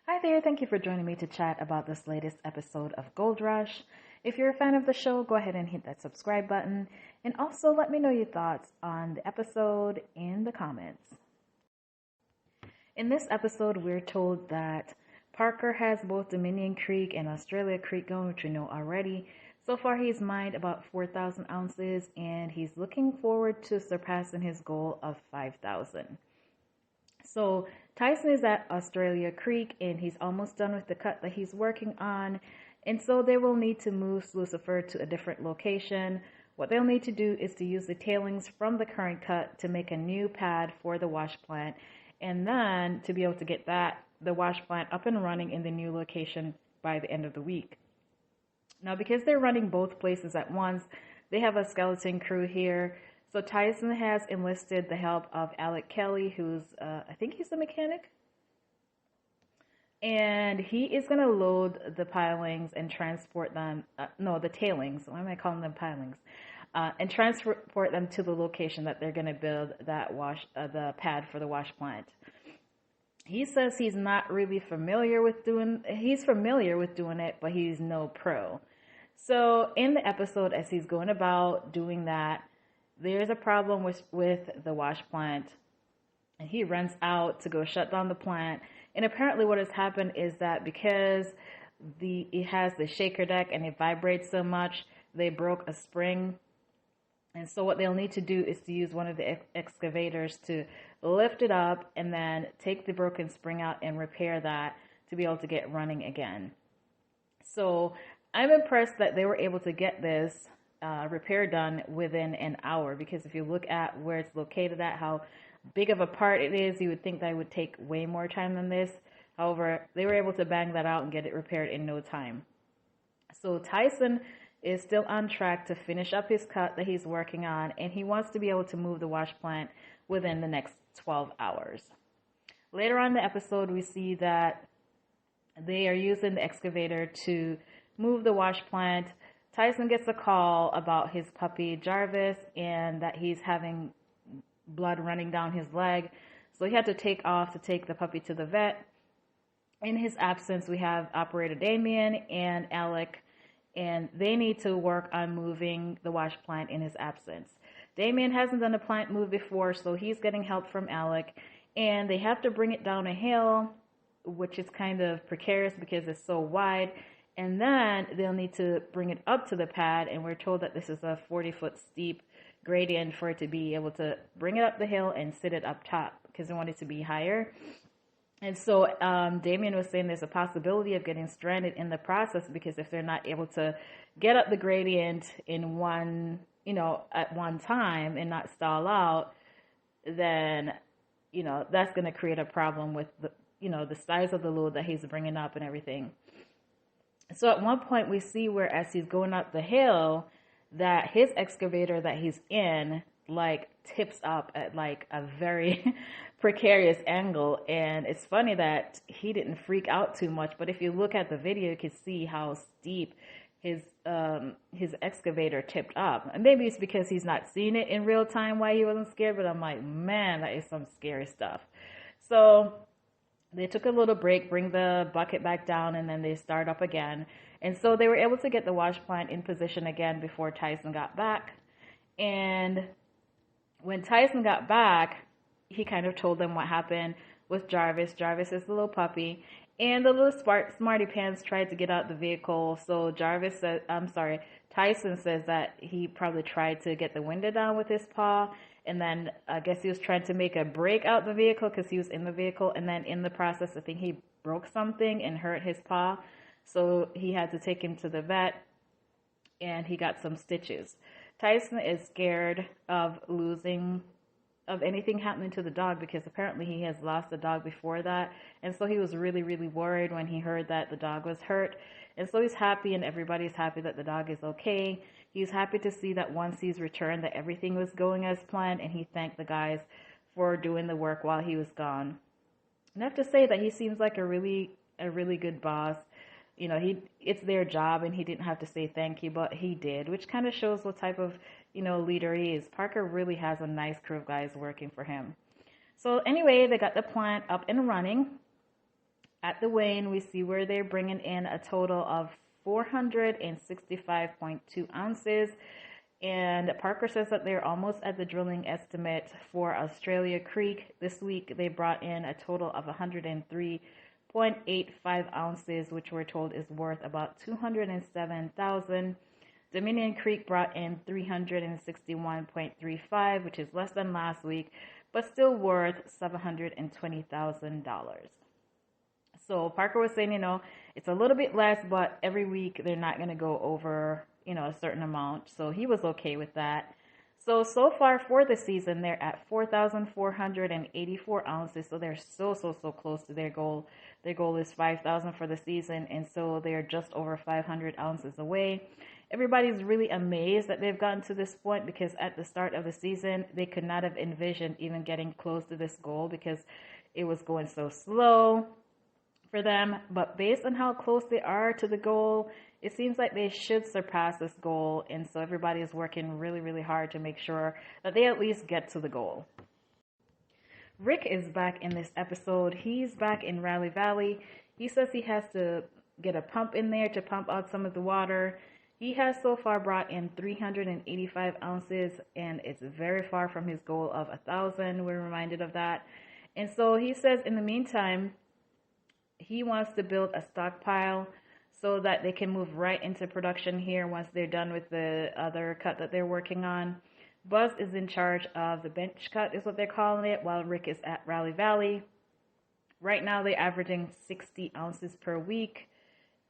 Hi there, thank you for joining me to chat about this latest episode of Gold Rush. If you're a fan of the show, go ahead and hit that subscribe button and also let me know your thoughts on the episode in the comments. In this episode, we're told that Parker has both Dominion Creek and Australia Creek going, which we know already. So far, he's mined about 4,000 ounces and he's looking forward to surpassing his goal of 5,000. So Tyson is at Australia Creek and he's almost done with the cut that he's working on. And so they will need to move Lucifer to a different location. What they'll need to do is to use the tailings from the current cut to make a new pad for the wash plant. And then to be able to get the wash plant up and running in the new location by the end of the week. Now, because they're running both places at once, they have a skeleton crew here. So Tyson has enlisted the help of Alec Kelly, who's, I think he's a mechanic. And he is going to load the pilings and transport them, the tailings. Why am I calling them pilings? And transport them to the location that they're going to build that the pad for the wash plant. He says he's not really familiar with he's familiar with doing it, but he's no pro. So in the episode, as he's going about doing that, there's a problem with the wash plant, and he runs out to go shut down the plant. And apparently what has happened is that because it has the shaker deck and it vibrates so much, they broke a spring. And so what they'll need to do is to use one of the excavators to lift it up and then take the broken spring out and repair that to be able to get running again. So I'm impressed that they were able to get this repair done within an hour, because if you look at where it's located at, how big of a part it is, you would think that it would take way more time than this. However, they were able to bang that out and get it repaired in no time. So Tyson is still on track to finish up his cut that he's working on, and he wants to be able to move the wash plant within the next 12 hours. Later on in the episode, we see that they are using the excavator to move the wash plant. Tyson gets a call about his puppy Jarvis and that he's having blood running down his leg. So he had to take off to take the puppy to the vet. In his absence, we have operator Damien and Alec, and they need to work on moving the wash plant in his absence. Damien hasn't done a plant move before, so he's getting help from Alec, and they have to bring it down a hill, which is kind of precarious because it's so wide. And then they'll need to bring it up to the pad, and we're told that this is a 40-foot steep gradient for it to be able to bring it up the hill and sit it up top, because they want it to be higher. And so Damien was saying there's a possibility of getting stranded in the process, because if they're not able to get up the gradient in at one time and not stall out, then, that's going to create a problem with the size of the load that he's bringing up and everything. So at one point we see where as he's going up the hill that his excavator that he's in tips up at a very precarious angle. And it's funny that he didn't freak out too much, but if you look at the video, you can see how steep his excavator tipped up. And maybe it's because he's not seeing it in real time why he wasn't scared, but I'm like, man, that is some scary stuff. So they took a little break, bring the bucket back down, and then they start up again. And so they were able to get the wash plant in position again before Tyson got back. And when Tyson got back, he kind of told them what happened with Jarvis. Jarvis is the little puppy. And the little smarty pants tried to get out the vehicle. So Tyson says that he probably tried to get the window down with his paw. And then I guess he was trying to make a break out the vehicle because he was in the vehicle. And then in the process, I think he broke something and hurt his paw. So he had to take him to the vet, and he got some stitches. Tyson is scared of anything happening to the dog, because apparently he has lost a dog before that. And so he was really, really worried when he heard that the dog was hurt. And so he's happy, and everybody's happy that the dog is okay. He's happy to see that once he's returned that everything was going as planned, and he thanked the guys for doing the work while he was gone. And I have to say that he seems like a really good boss. It's their job, and he didn't have to say thank you, but he did, which kind of shows what type of, leader he is. Parker really has a nice crew of guys working for him. So anyway, they got the plant up and running. At the weighing, we see where they're bringing in a total of 465.2 ounces. And Parker says that they're almost at the drilling estimate for Australia Creek. This week, they brought in a total of 103.85 ounces, which we're told is worth about $207,000. Dominion Creek brought in 361.35, which is less than last week, but still worth $720,000. So Parker was saying, it's a little bit less, but every week they're not going to go over, a certain amount. So he was okay with that. So far for the season, they're at 4,484 ounces. So they're so close to their goal. Their goal is 5,000 for the season. And so they're just over 500 ounces away. Everybody's really amazed that they've gotten to this point, because at the start of the season, they could not have envisioned even getting close to this goal because it was going so slow for them. But based on how close they are to the goal, it seems like they should surpass this goal. And so everybody is working really hard to make sure that they at least get to the goal. Rick is back in this episode. He's back in Raleigh Valley. He says he has to get a pump in there to pump out some of the water. He has so far brought in 385 ounces, and it's very far from his goal of 1,000. We're reminded of that. And so he says in the meantime, he wants to build a stockpile so that they can move right into production here once they're done with the other cut that they're working on. Buzz is in charge of the bench cut, is what they're calling it, while Rick is at Raleigh Valley. Right now they're averaging 60 ounces per week.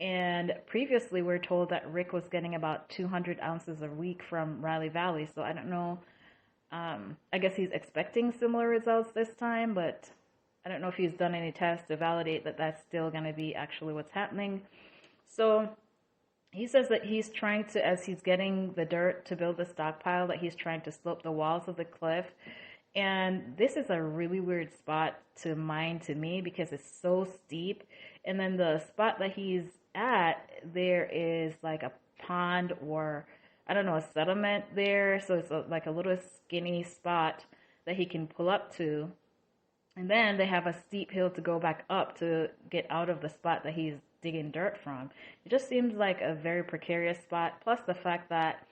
And previously we're told that Rick was getting about 200 ounces a week from Raleigh Valley. So I don't know. I guess he's expecting similar results this time, but I don't know if he's done any tests to validate that that's still going to be actually what's happening. So he says that he's trying to, as he's getting the dirt to build the stockpile, that he's trying to slope the walls of the cliff. And this is a really weird spot to mine to me because it's so steep. And then the spot that he's at, there is like a pond or, I don't know, a settlement there. So it's like a little skinny spot that he can pull up to. And then they have a steep hill to go back up to get out of the spot that he's digging dirt from. It just seems like a very precarious spot. Plus the fact that,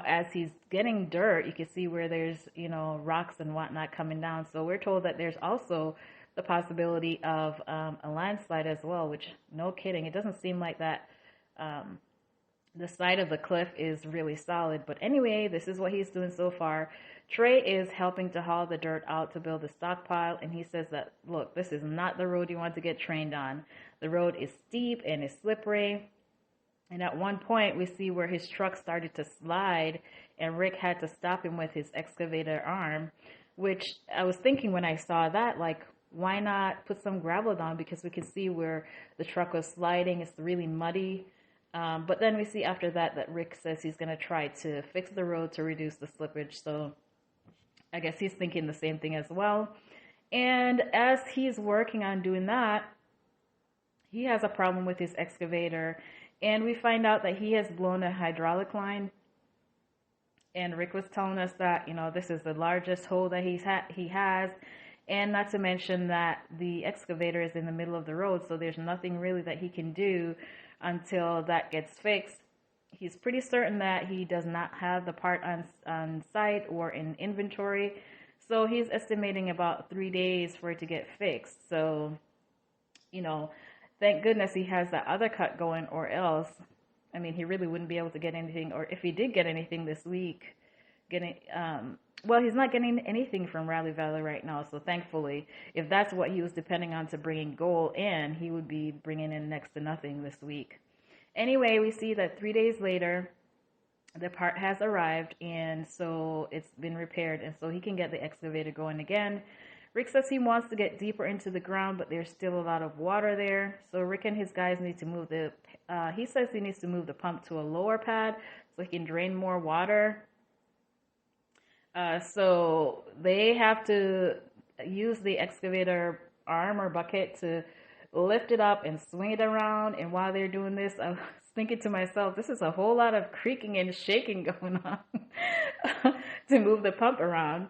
as he's getting dirt, you can see where there's, rocks and whatnot coming down. So we're told that there's also the possibility of a landslide as well, which, no kidding, it doesn't seem like that the side of the cliff is really solid. But anyway, this is what he's doing so far. Trey is helping to haul the dirt out to build a stockpile, and he says that, look, this is not the road you want to get trained on. The road is steep and it's slippery. And at one point, we see where his truck started to slide, and Rick had to stop him with his excavator arm, which I was thinking when I saw that, like, why not put some gravel down? Because we can see where the truck was sliding. It's really muddy. But then we see after that Rick says he's going to try to fix the road to reduce the slippage. So I guess he's thinking the same thing as well. And as he's working on doing that, he has a problem with his excavator. And we find out that he has blown a hydraulic line. And Rick was telling us that, this is the largest hole that he has. And not to mention that the excavator is in the middle of the road. So there's nothing really that he can do until that gets fixed. He's pretty certain that he does not have the part on site or in inventory. So he's estimating about 3 days for it to get fixed. So, thank goodness he has that other cut going, or else, he really wouldn't be able to get anything. Or if he did get anything this week, he's not getting anything from Raleigh Valley right now. So thankfully, if that's what he was depending on to bringing gold in, he would be bringing in next to nothing this week. Anyway, we see that 3 days later, the part has arrived, and so it's been repaired, and so he can get the excavator going again. Rick says he wants to get deeper into the ground, but there's still a lot of water there. So Rick and his guys need to move he says he needs to move the pump to a lower pad so he can drain more water. So they have to use the excavator arm or bucket to lift it up and swing it around. And while they're doing this, I was thinking to myself, this is a whole lot of creaking and shaking going on to move the pump around.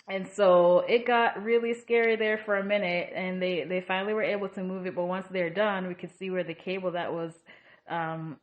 And so it got really scary there for a minute, and they finally were able to move it. But once they're done, we could see where the cable um,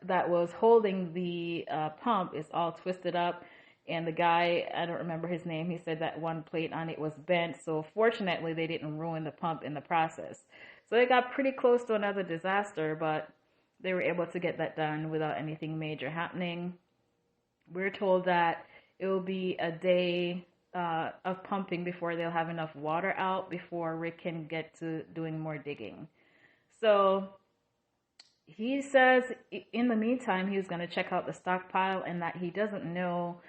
that was holding the pump is all twisted up. And the guy, I don't remember his name, he said that one plate on it was bent. So fortunately, they didn't ruin the pump in the process. So it got pretty close to another disaster, but they were able to get that done without anything major happening. We're told that it will be a day of pumping before they'll have enough water out before Rick can get to doing more digging. So he says in the meantime, he was going to check out the stockpile and that he doesn't know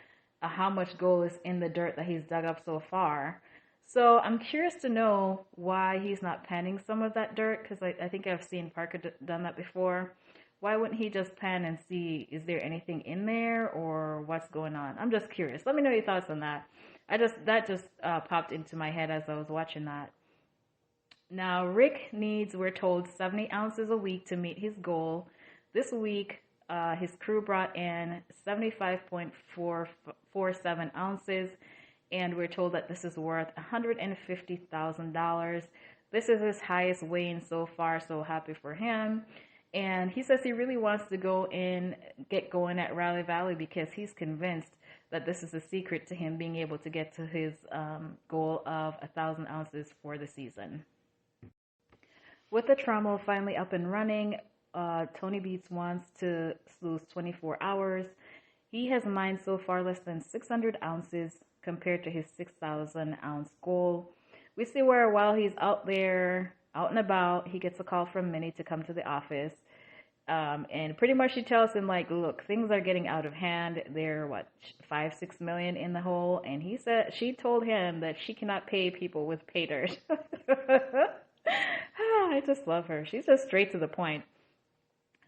how much gold is in the dirt that he's dug up so far. So I'm curious to know why he's not panning some of that dirt, because I think I've seen Parker done that before. Why wouldn't he just pan and see, is there anything in there or what's going on? I'm just curious. Let me know your thoughts on that. That just popped into my head as I was watching that. Now, Rick needs, we're told, 70 ounces a week to meet his goal. This week, his crew brought in 75.447 ounces, and we're told that this is worth $150,000. This is his highest weigh-in so far, so happy for him. And he says he really wants to go and get going at Raleigh Valley because he's convinced that this is the secret to him being able to get to his goal of 1,000 ounces for the season. With the trommel finally up and running, Tony Beets wants to sluice 24 hours. He has mined so far less than 600 ounces compared to his 6,000 ounce goal. We see where while he's out there, out and about, he gets a call from Minnie to come to the office. And pretty much she tells him, like, look, things are getting out of hand. They're, 5-6 million in the hole. And she told him that she cannot pay people with pay dirt. I just love her. She's just straight to the point.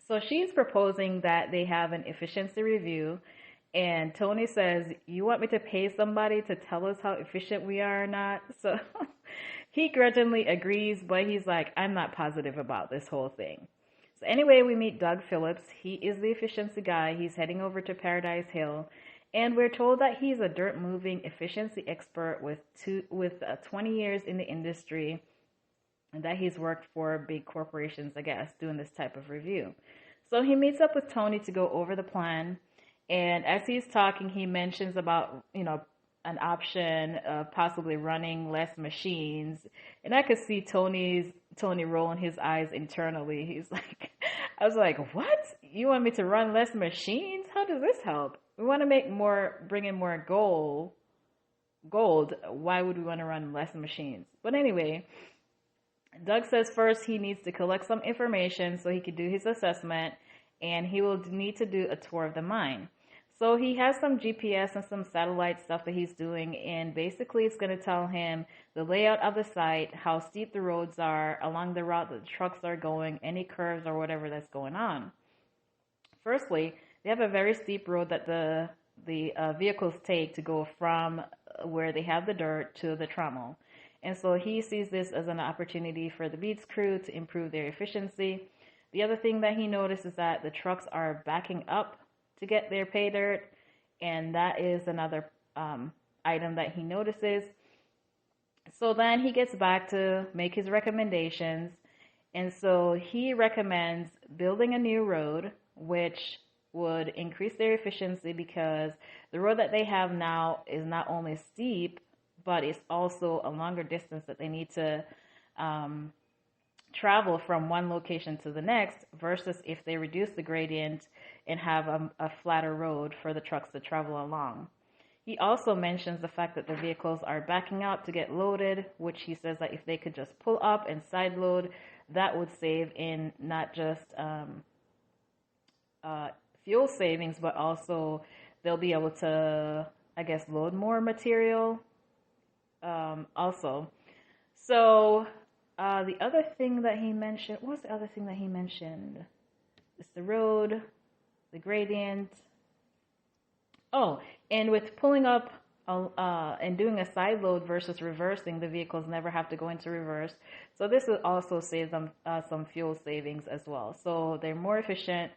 So she's proposing that they have an efficiency review. And Tony says, you want me to pay somebody to tell us how efficient we are or not? So he grudgingly agrees, but he's like, I'm not positive about this whole thing. So anyway, we meet Doug Phillips. He is the efficiency guy. He's heading over to Paradise Hill. And we're told that he's a dirt-moving efficiency expert with 20 years in the industry, and that he's worked for big corporations, I guess, doing this type of review. So he meets up with Tony to go over the plan. And as he's talking, he mentions about, an option of possibly running less machines. And I could see Tony rolling his eyes internally. He's like, I was like, what? You want me to run less machines? How does this help? We want to bring in more gold. Why would we want to run less machines? But anyway, Doug says first he needs to collect some information so he could do his assessment, and he will need to do a tour of the mine. So he has some GPS and some satellite stuff that he's doing, and basically it's going to tell him the layout of the site, how steep the roads are along the route that the trucks are going, any curves or whatever that's going on. Firstly, they have a very steep road that the vehicles take to go from where they have the dirt to the trommel. And so he sees this as an opportunity for the Beets Crew to improve their efficiency. The other thing that he noticed is that the trucks are backing up to get their pay dirt, and that is another item that he notices. So then he gets back to make his recommendations, and so he recommends building a new road, which would increase their efficiency because the road that they have now is not only steep, but it's also a longer distance that they need to travel from one location to the next versus if they reduce the gradient and have a flatter road for the trucks to travel along. He also mentions the fact that the vehicles are backing out to get loaded, which he says that if they could just pull up and side load, that would save in not just fuel savings, but also they'll be able to, I guess, load more material also. So the other thing that he mentioned, what was the other thing that he mentioned? It's the road, the gradient. Oh, and with pulling up and doing a side load versus reversing, the vehicles never have to go into reverse. So this will also save them some fuel savings as well. So they're more efficient,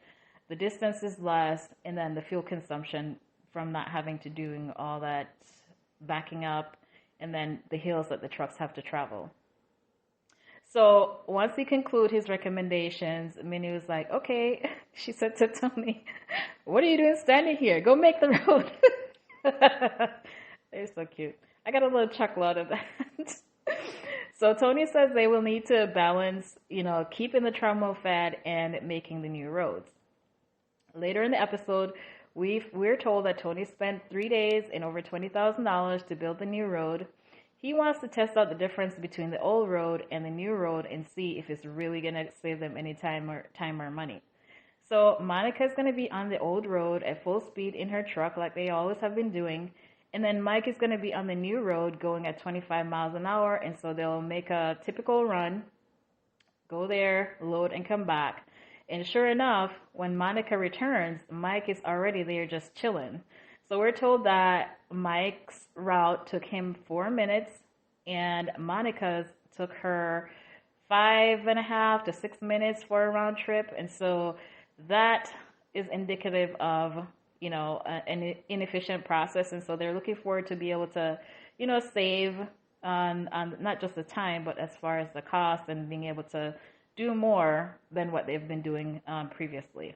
the distance is less, and then the fuel consumption from not having to doing all that backing up, and then the hills that the trucks have to travel. So once he concluded his recommendations, Minnie was like, okay, she said to Tony, what are you doing standing here? Go make the road. They're so cute. I got a little chuckle out of that. So Tony says they will need to balance, keeping the tramway fed and making the new roads. Later in the episode, we're told that Tony spent 3 days and over $20,000 to build the new road. He wants to test out the difference between the old road and the new road and see if it's really going to save them any time or money. So Monica's going to be on the old road at full speed in her truck like they always have been doing. And then Mike is going to be on the new road going at 25 miles an hour. And so they'll make a typical run, go there, load, and come back. And sure enough, when Monica returns, Mike is already there just chilling. So we're told that Mike's route took him 4 minutes and Monica's took her 5.5 to 6 minutes for a round trip. And so that is indicative of, an inefficient process. And so they're looking forward to be able to, save on not just the time, but as far as the cost and being able to do more than what they've been doing previously.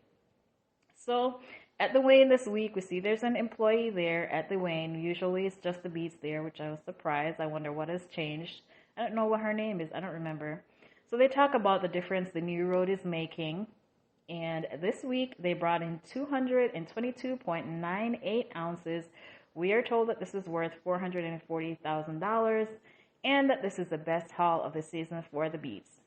So at the Wayne this week, we see there's an employee there at the Wayne. Usually it's just the Beets there, which I was surprised. I wonder what has changed. I don't know what her name is. I don't remember. So they talk about the difference the new road is making. And this week they brought in 222.98 ounces. We are told that this is worth $440,000 and that this is the best haul of the season for the Beets.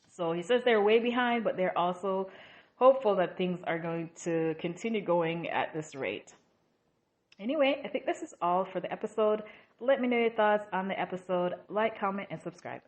So he says they're way behind, but they're also hopeful that things are going to continue going at this rate. Anyway, I think this is all for the episode. Let me know your thoughts on the episode. Like, comment, and subscribe.